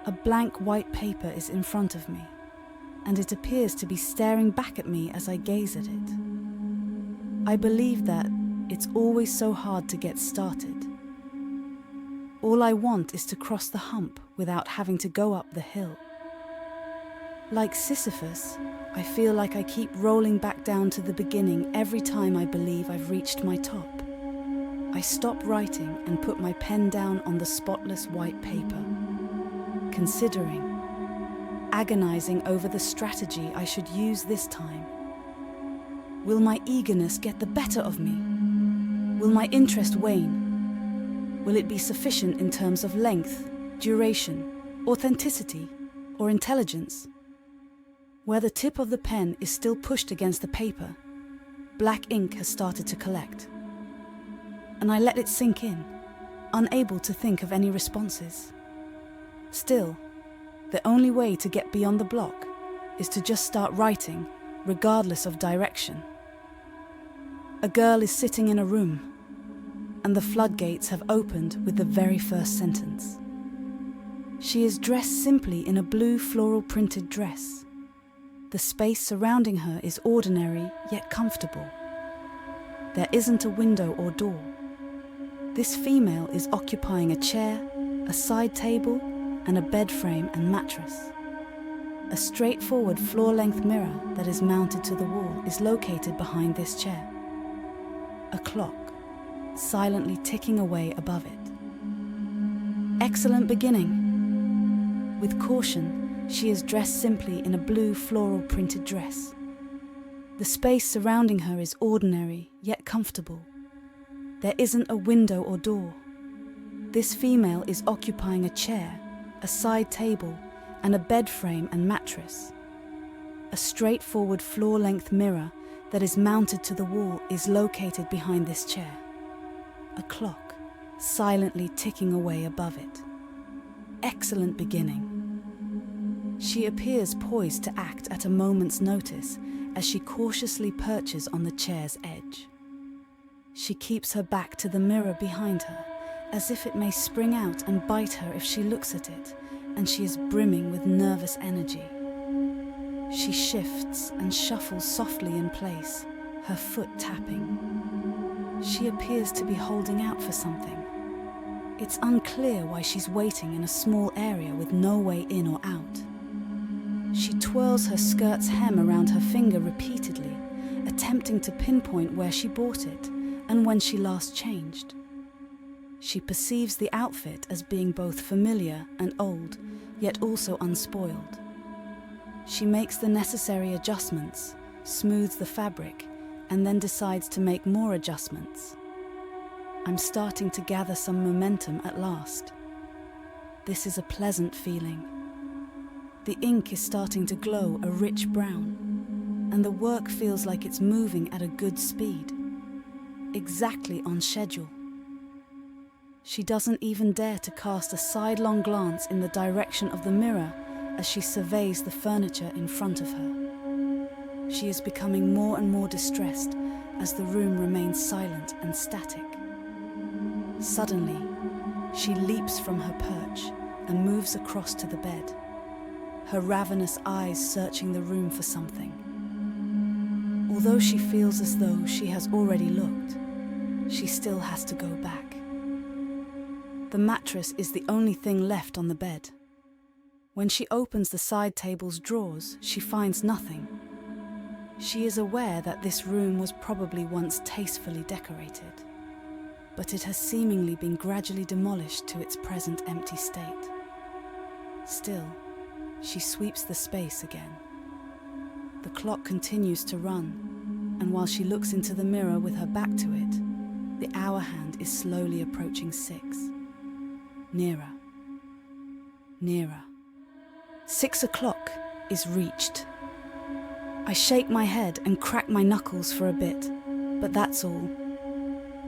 A blank white paper is in front of me, and it appears to be staring back at me as I gaze at it. I believe that it's always so hard to get started. All I want is to cross the hump without having to go up the hill. Like Sisyphus, I feel like I keep rolling back down to the beginning every time I believe I've reached my top. I stop writing and put my pen down on the spotless white paper, considering, agonizing over the strategy I should use this time. Will my eagerness get the better of me? Will my interest wane? Will it be sufficient in terms of length, duration, authenticity, or intelligence? Where the tip of the pen is still pushed against the paper, black ink has started to collect. And I let it sink in, unable to think of any responses. Still, the only way to get beyond the block is to just start writing, regardless of direction. A girl is sitting in a room, and the floodgates have opened with the very first sentence. She is dressed simply in a blue floral printed dress. The space surrounding her is ordinary yet comfortable. There isn't a window or door. This female is occupying a chair, a side table, and a bed frame and mattress. A straightforward floor-length mirror that is mounted to the wall is located behind this chair. A clock, silently ticking away above it. Excellent beginning. With caution, she is dressed simply in a blue floral printed dress. The space surrounding her is ordinary yet comfortable. There isn't a window or door. This female is occupying a chair, a side table, and a bed frame and mattress. A straightforward floor-length mirror that is mounted to the wall is located behind this chair. A clock, silently ticking away above it. Excellent beginning. She appears poised to act at a moment's notice as she cautiously perches on the chair's edge. She keeps her back to the mirror behind her, as if it may spring out and bite her if she looks at it, and she is brimming with nervous energy. She shifts and shuffles softly in place, her foot tapping. She appears to be holding out for something. It's unclear why she's waiting in a small area with no way in or out. She twirls her skirt's hem around her finger repeatedly, attempting to pinpoint where she bought it and when she last changed. She perceives the outfit as being both familiar and old, yet also unspoiled. She makes the necessary adjustments, smooths the fabric, and then decides to make more adjustments. I'm starting to gather some momentum at last. This is a pleasant feeling. The ink is starting to glow a rich brown, and the work feels like it's moving at a good speed, exactly on schedule. She doesn't even dare to cast a sidelong glance in the direction of the mirror as she surveys the furniture in front of her. She is becoming more and more distressed as the room remains silent and static. Suddenly, she leaps from her perch and moves across to the bed, her ravenous eyes searching the room for something. Although she feels as though she has already looked, she still has to go back. The mattress is the only thing left on the bed. When she opens the side table's drawers, she finds nothing. She is aware that this room was probably once tastefully decorated, but it has seemingly been gradually demolished to its present empty state. Still, she sweeps the space again. The clock continues to run, and while she looks into the mirror with her back to it, the hour hand is slowly approaching 6. Nearer. Nearer. 6 o'clock is reached. I shake my head and crack my knuckles for a bit, but that's all.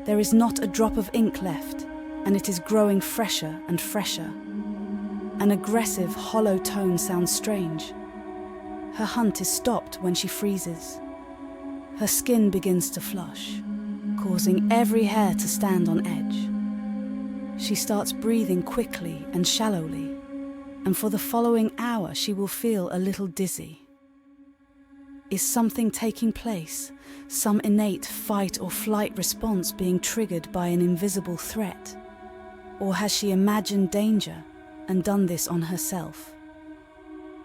There is not a drop of ink left, and it is growing fresher and fresher. An aggressive, hollow tone sounds strange. Her hunt is stopped when she freezes. Her skin begins to flush, causing every hair to stand on edge. She starts breathing quickly and shallowly, and for the following hour she will feel a little dizzy. Is something taking place, some innate fight or flight response being triggered by an invisible threat? Or has she imagined danger and done this on herself?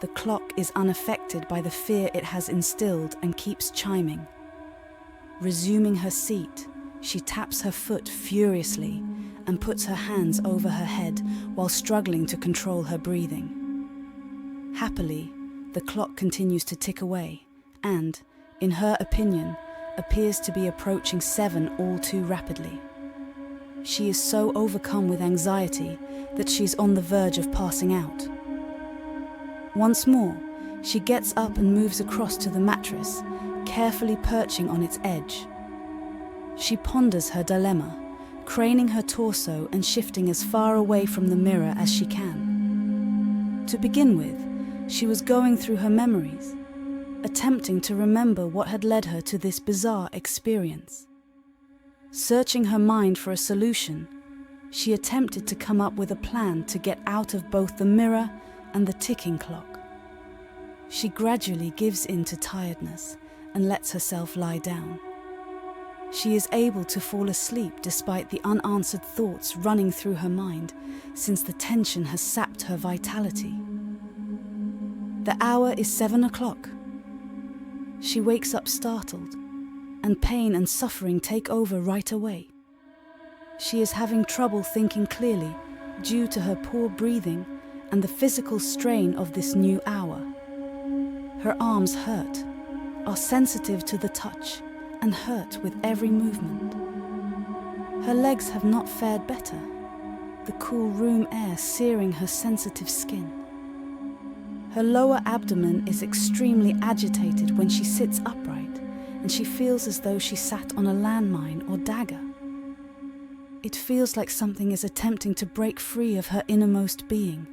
The clock is unaffected by the fear it has instilled and keeps chiming. Resuming her seat, she taps her foot furiously and puts her hands over her head while struggling to control her breathing. Happily, the clock continues to tick away and, in her opinion, appears to be approaching 7 all too rapidly. She is so overcome with anxiety that she's on the verge of passing out. Once more, she gets up and moves across to the mattress, carefully perching on its edge. She ponders her dilemma, craning her torso and shifting as far away from the mirror as she can. To begin with, she was going through her memories, attempting to remember what had led her to this bizarre experience. Searching her mind for a solution, she attempted to come up with a plan to get out of both the mirror and the ticking clock. She gradually gives in to tiredness and lets herself lie down. She is able to fall asleep despite the unanswered thoughts running through her mind, since the tension has sapped her vitality. The hour is 7 o'clock. She wakes up startled, and pain and suffering take over right away. She is having trouble thinking clearly due to her poor breathing and the physical strain of this new hour. Her arms hurt, are sensitive to the touch, and hurt with every movement. Her legs have not fared better, the cool room air searing her sensitive skin. Her lower abdomen is extremely agitated when she sits upright, and she feels as though she sat on a landmine or dagger. It feels like something is attempting to break free of her innermost being,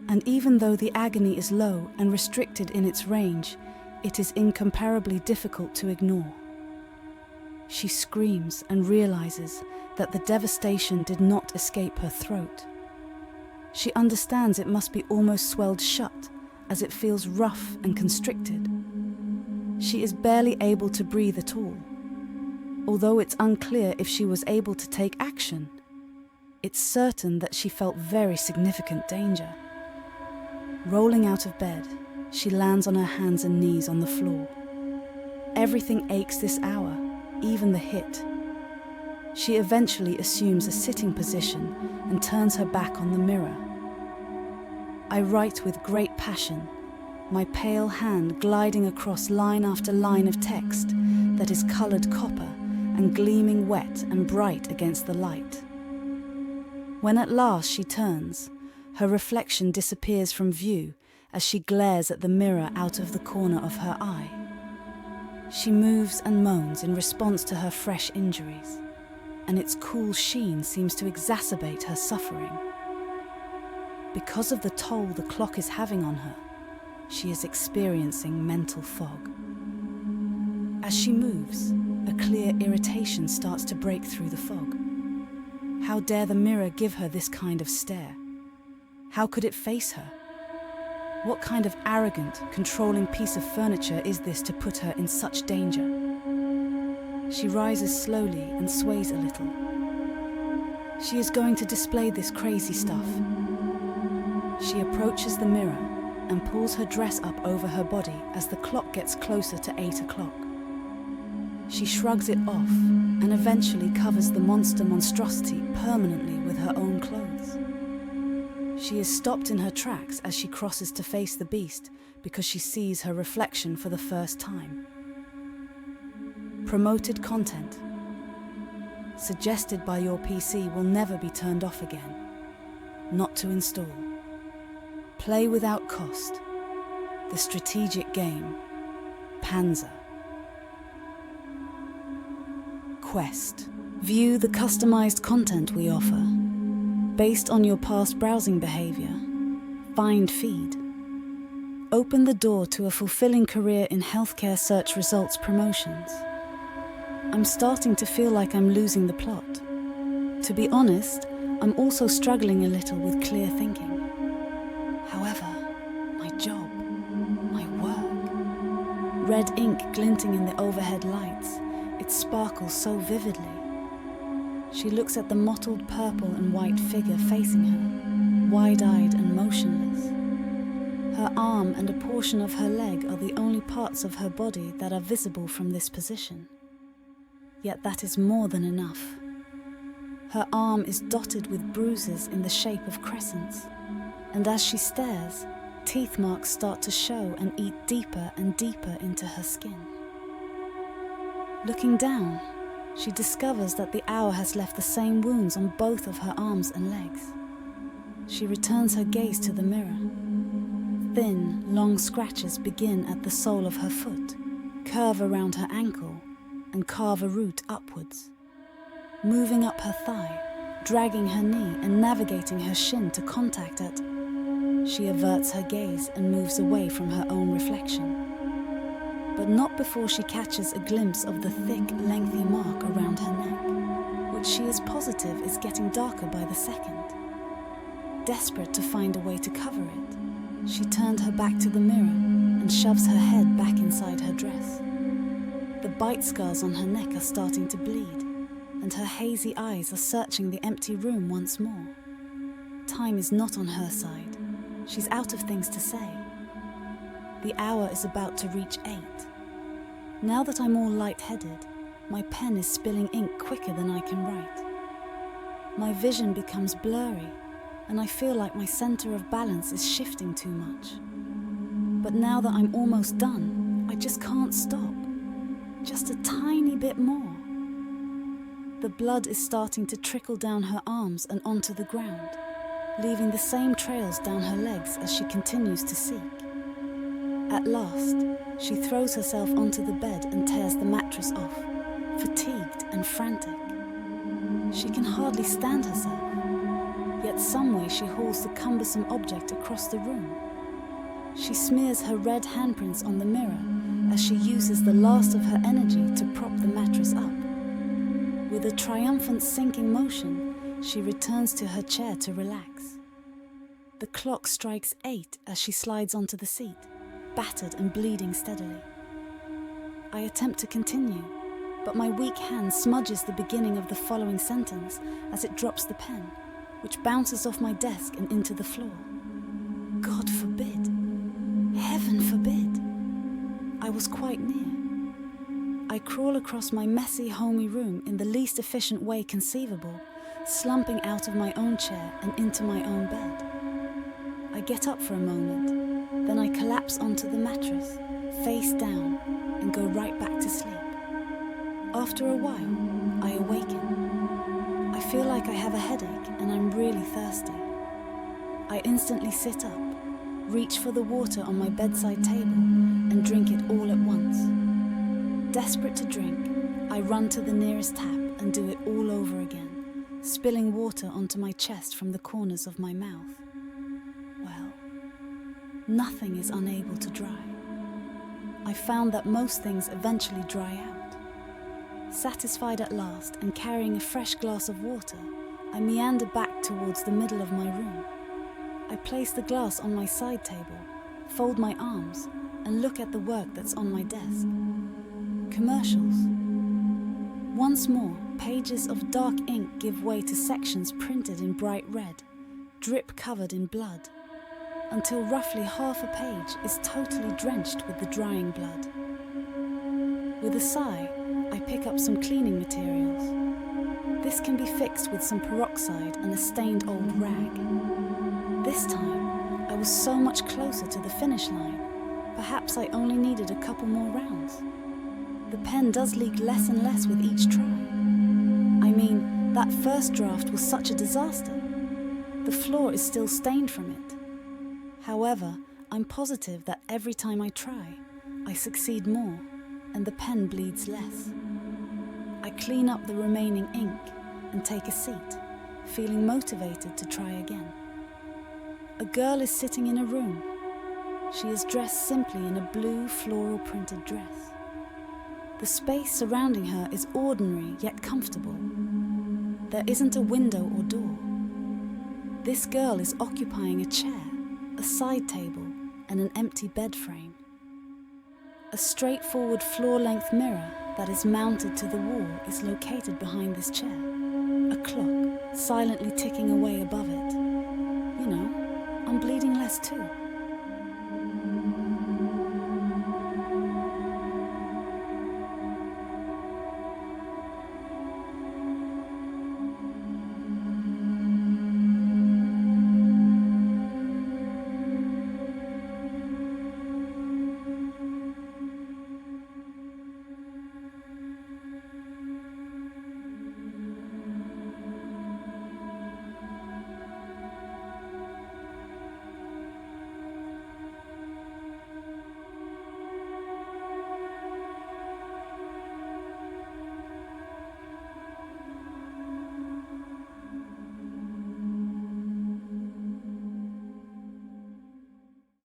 and even though the agony is low and restricted in its range, it is incomparably difficult to ignore. She screams and realizes that the devastation did not escape her throat. She understands it must be almost swelled shut, as it feels rough and constricted. She is barely able to breathe at all. Although it's unclear if she was able to take action, it's certain that she felt very significant danger. Rolling out of bed, she lands on her hands and knees on the floor. Everything aches this hour, even the hit. She eventually assumes a sitting position and turns her back on the mirror. I write with great passion, my pale hand gliding across line after line of text that is coloured copper and gleaming wet and bright against the light. When at last she turns, her reflection disappears from view as she glares at the mirror out of the corner of her eye. She moves and moans in response to her fresh injuries, and its cool sheen seems to exacerbate her suffering. Because of the toll the clock is having on her, she is experiencing mental fog. As she moves, a clear irritation starts to break through the fog. How dare the mirror give her this kind of stare? How could it face her? What kind of arrogant, controlling piece of furniture is this to put her in such danger? She rises slowly and sways a little. She is going to display this crazy stuff. She approaches the mirror and pulls her dress up over her body as the clock gets closer to 8 o'clock. She shrugs it off and eventually covers the monstrosity permanently with her own clothes. She is stopped in her tracks as she crosses to face the beast because she sees her reflection for the first time. Promoted content suggested by your PC will never be turned off again. Not to install. Play without cost. The strategic game. Panzer. Quest. View the customized content we offer. Based on your past browsing behavior. Find feed. Open the door to a fulfilling career in healthcare search results promotions. I'm starting to feel like I'm losing the plot. To be honest, I'm also struggling a little with clear thinking. How red ink glinting in the overhead lights. It sparkles so vividly. She looks at the mottled purple and white figure facing her, wide-eyed and motionless. Her arm and a portion of her leg are the only parts of her body that are visible from this position. Yet that is more than enough. Her arm is dotted with bruises in the shape of crescents, and as she stares, teeth marks start to show and eat deeper and deeper into her skin. Looking down, she discovers that the hour has left the same wounds on both of her arms and legs. She returns her gaze to the mirror. Thin, long scratches begin at the sole of her foot, curve around her ankle, and carve a route upwards. Moving up her thigh, dragging her knee and navigating her shin to contact at. She averts her gaze and moves away from her own reflection. But not before she catches a glimpse of the thick, lengthy mark around her neck, which she is positive is getting darker by the second. Desperate to find a way to cover it, she turned her back to the mirror and shoves her head back inside her dress. The bite scars on her neck are starting to bleed, and her hazy eyes are searching the empty room once more. Time is not on her side. She's out of things to say. The hour is about to reach 8. Now that I'm all lightheaded, my pen is spilling ink quicker than I can write. My vision becomes blurry, and I feel like my center of balance is shifting too much. But now that I'm almost done, I just can't stop. Just a tiny bit more. The blood is starting to trickle down her arms and onto the ground, leaving the same trails down her legs as she continues to seek. At last, she throws herself onto the bed and tears the mattress off, fatigued and frantic. She can hardly stand herself, yet some way she hauls the cumbersome object across the room. She smears her red handprints on the mirror as she uses the last of her energy to prop the mattress up. With a triumphant sinking motion, she returns to her chair to relax. The clock strikes 8 as she slides onto the seat, battered and bleeding steadily. I attempt to continue, but my weak hand smudges the beginning of the following sentence as it drops the pen, which bounces off my desk and into the floor. God forbid. Heaven forbid. I was quite near. I crawl across my messy, homey room in the least efficient way conceivable, slumping out of my own chair and into my own bed. I get up for a moment, then I collapse onto the mattress, face down, and go right back to sleep. After a while, I awaken. I feel like I have a headache and I'm really thirsty. I instantly sit up, reach for the water on my bedside table, and drink it all at once. Desperate to drink, I run to the nearest tap and do it all over again, spilling water onto my chest from the corners of my mouth. Well, nothing is unable to dry. I found that most things eventually dry out. Satisfied at last and carrying a fresh glass of water, I meander back towards the middle of my room. I place the glass on my side table, fold my arms, and look at the work that's on my desk. Commercials. Once more, pages of dark ink give way to sections printed in bright red, drip covered in blood, until roughly half a page is totally drenched with the drying blood. With a sigh, I pick up some cleaning materials. This can be fixed with some peroxide and a stained old rag. This time, I was so much closer to the finish line. Perhaps I only needed a couple more rounds. The pen does leak less and less with each try. I mean, that first draft was such a disaster. The floor is still stained from it. However, I'm positive that every time I try, I succeed more, and the pen bleeds less. I clean up the remaining ink and take a seat, feeling motivated to try again. A girl is sitting in a room. She is dressed simply in a blue floral printed dress. The space surrounding her is ordinary yet comfortable. There isn't a window or door. This girl is occupying a chair, a side table, and an empty bed frame. A straightforward floor-length mirror that is mounted to the wall is located behind this chair. A clock silently ticking away above it. You know, I'm bleeding less too.